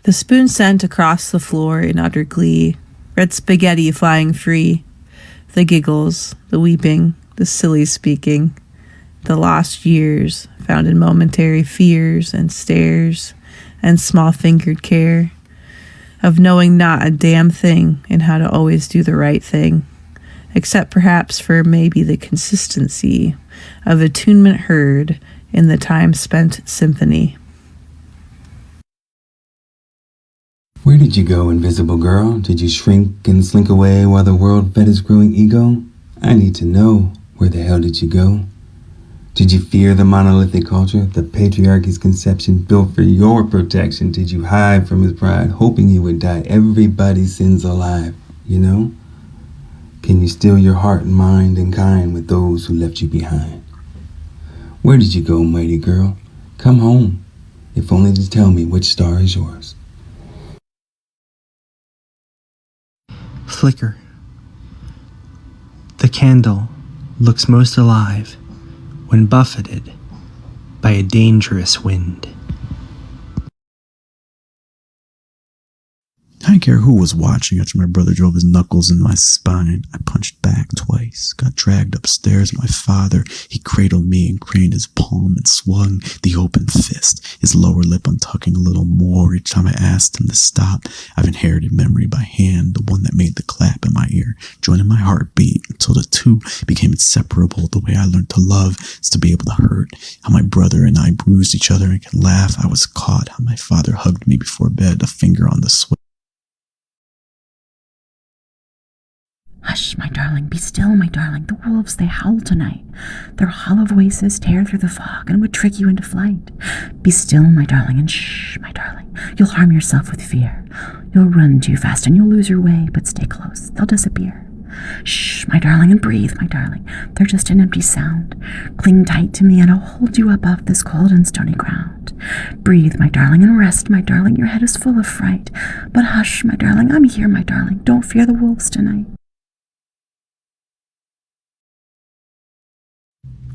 The spoon sent across the floor in utter glee, red spaghetti flying free, the giggles, the weeping, the silly speaking, the lost years found in momentary fears and stares and small-fingered care of knowing not a damn thing and how to always do the right thing, except perhaps for maybe the consistency of attunement heard in the time-spent symphony. Where did you go, invisible girl? Did you shrink and slink away while the world fed its growing ego? I need to know, where the hell did you go? Did you fear the monolithic culture, the patriarchy's conception built for your protection? Did you hide from his pride, hoping he would die everybody's sins alive, you know? Can you still your heart and mind and kind with those who left you behind? Where did you go, mighty girl? Come home, if only to tell me which star is yours. Flicker. The candle looks most alive when buffeted by a dangerous wind. I didn't care who was watching after my brother drove his knuckles in my spine. I punched back twice, got dragged upstairs. My father, he cradled me and craned his palm and swung the open fist, his lower lip untucking a little more each time I asked him to stop. I've inherited memory by hand, the one that made the clap in my ear, joining my heartbeat until the two became inseparable. The way I learned to love is to be able to hurt. How my brother and I bruised each other and could laugh. I was caught. How my father hugged me before bed, a finger on the switch. Hush, my darling, be still, my darling. The wolves, they howl tonight. Their hollow voices tear through the fog and would trick you into flight. Be still, my darling, and shh, my darling. You'll harm yourself with fear. You'll run too fast and you'll lose your way, but stay close. They'll disappear. Shh, my darling, and breathe, my darling. They're just an empty sound. Cling tight to me and I'll hold you up off this cold and stony ground. Breathe, my darling, and rest, my darling. Your head is full of fright. But hush, my darling, I'm here, my darling. Don't fear the wolves tonight.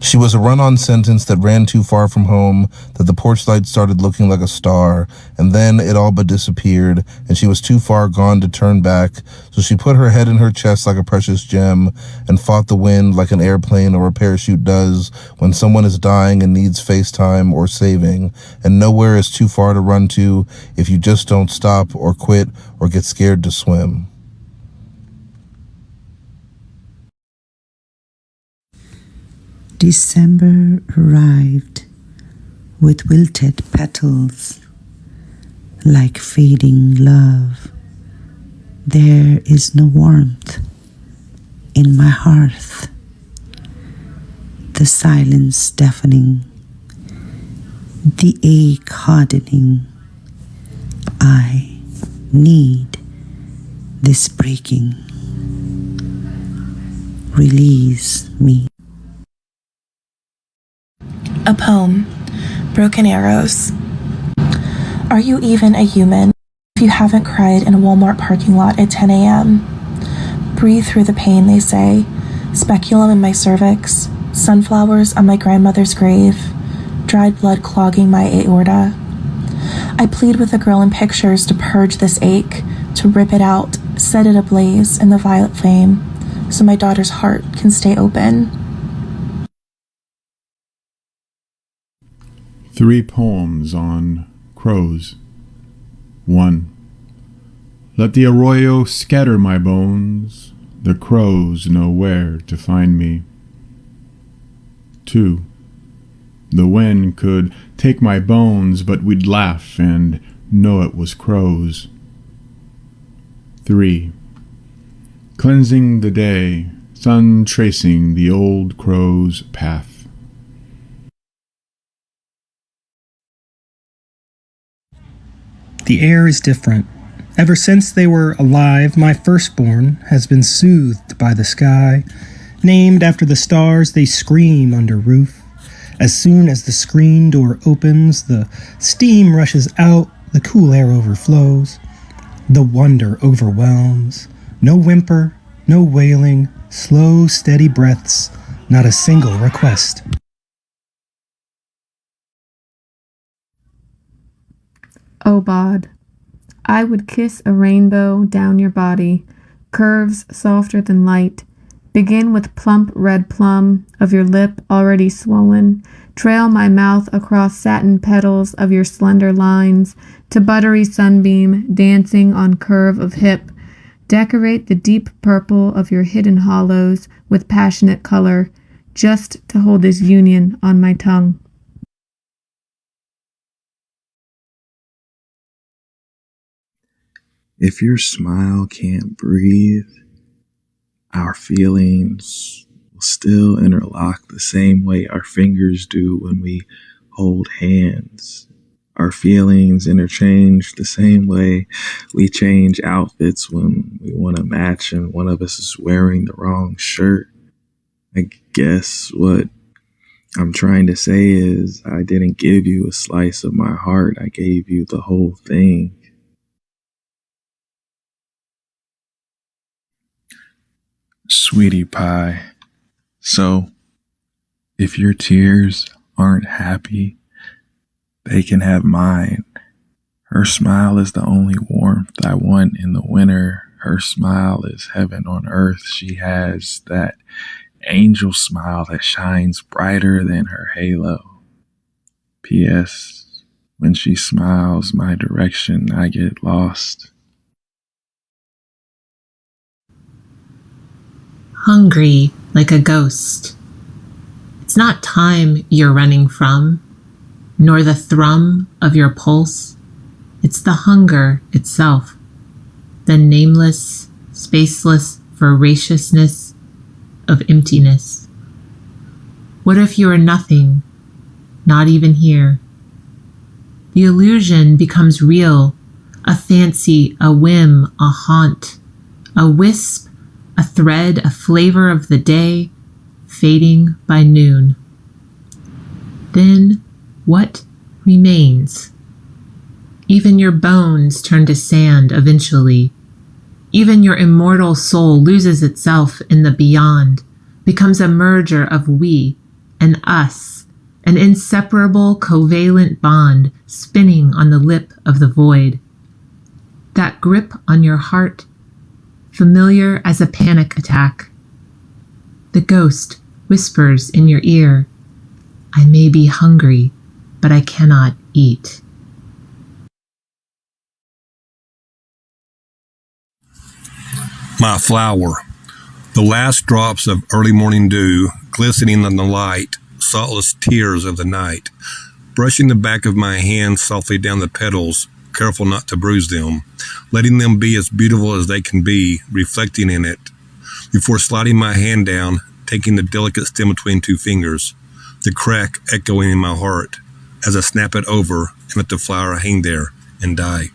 She was a run-on sentence that ran too far from home, that the porch light started looking like a star, and then it all but disappeared, and she was too far gone to turn back, so she put her head in her chest like a precious gem, and fought the wind like an airplane or a parachute does when someone is dying and needs FaceTime or saving, and nowhere is too far to run to if you just don't stop or quit or get scared to swim. December arrived with wilted petals, like fading love. There is no warmth in my hearth, the silence deafening, the ache hardening. I need this breaking. Release me. A poem, Broken Arrows. Are you even a human if you haven't cried in a Walmart parking lot at 10 a.m.? Breathe through the pain, they say. Speculum in my cervix, sunflowers on my grandmother's grave, dried blood clogging my aorta. I plead with the girl in pictures to purge this ache, to rip it out, set it ablaze in the violet flame, so my daughter's heart can stay open. 3 poems on crows. 1. Let the arroyo scatter my bones, the crows know where to find me. 2. The wind could take my bones, but we'd laugh and know it was crows. 3. Cleansing the day, sun tracing the old crow's path. The air is different. Ever since they were alive, my firstborn has been soothed by the sky. Named after the stars, they scream under roof. As soon as the screen door opens, the steam rushes out, the cool air overflows. The wonder overwhelms. No whimper, no wailing, slow, steady breaths, not a single request. O Bod, I would kiss a rainbow down your body, curves softer than light. Begin with plump red plum of your lip already swollen. Trail my mouth across satin petals of your slender lines to buttery sunbeam dancing on curve of hip. Decorate the deep purple of your hidden hollows with passionate color, just to hold this union on my tongue. If your smile can't breathe, our feelings will still interlock the same way our fingers do when we hold hands. Our feelings interchange the same way we change outfits when we want to match and one of us is wearing the wrong shirt. I guess what I'm trying to say is I didn't give you a slice of my heart. I gave you the whole thing. Sweetie pie. So, if your tears aren't happy, they can have mine. Her smile is the only warmth I want in the winter. Her smile is heaven on earth. She has that angel smile that shines brighter than her halo. P.S. When she smiles my direction, I get lost. Hungry like a ghost. It's not time you're running from, nor the thrum of your pulse. It's the hunger itself, the nameless, spaceless voraciousness of emptiness. What if you are nothing, not even here? The illusion becomes real, a fancy, a whim, a haunt, a wisp, a thread, a flavor of the day, fading by noon. Then what remains? Even your bones turn to sand eventually. Even your immortal soul loses itself in the beyond, becomes a merger of we and us, an inseparable covalent bond spinning on the lip of the void. That grip on your heart, familiar as a panic attack. The ghost whispers in your ear, I may be hungry, but I cannot eat. My flower, the last drops of early morning dew glistening in the light, saltless tears of the night, brushing the back of my hand softly down the petals, careful not to bruise them, letting them be as beautiful as they can be, reflecting in it, before sliding my hand down, taking the delicate stem between two fingers, the crack echoing in my heart, as I snap it over and let the flower hang there and die.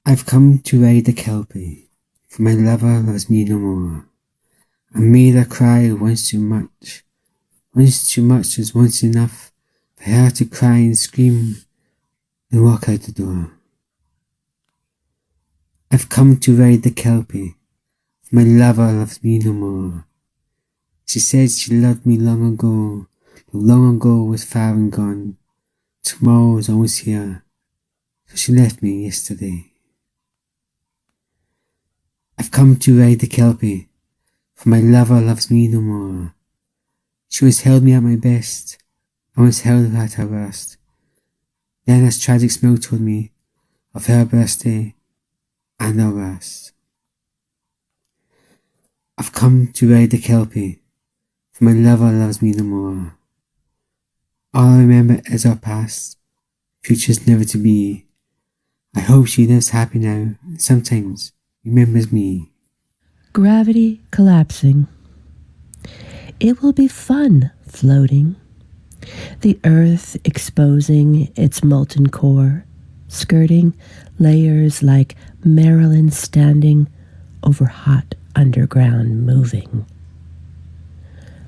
I've come to ride the kelpie, for my lover loves me no more. I made her cry once too much. Once too much was once enough for her to cry and scream and walk out the door. I've come to ride the kelpie, for my lover loves me no more. She said she loved me long ago, but long ago was far and gone. Tomorrow is always here, so she left me yesterday. I've come to ride the kelpie, for my lover loves me no more. She always held me at my best, I always held her at her worst. Then as tragic smoke told me of her birthday and our worst. I've come to ride the kelpie, for my lover loves me no more. All I remember is our past, future's never to be. I hope she lives happy now, and sometimes remembers me. Gravity collapsing. It will be fun floating. The earth exposing its molten core, skirting layers like Marilyn standing over hot underground moving.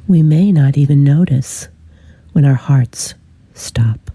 We may not even notice when our hearts stop.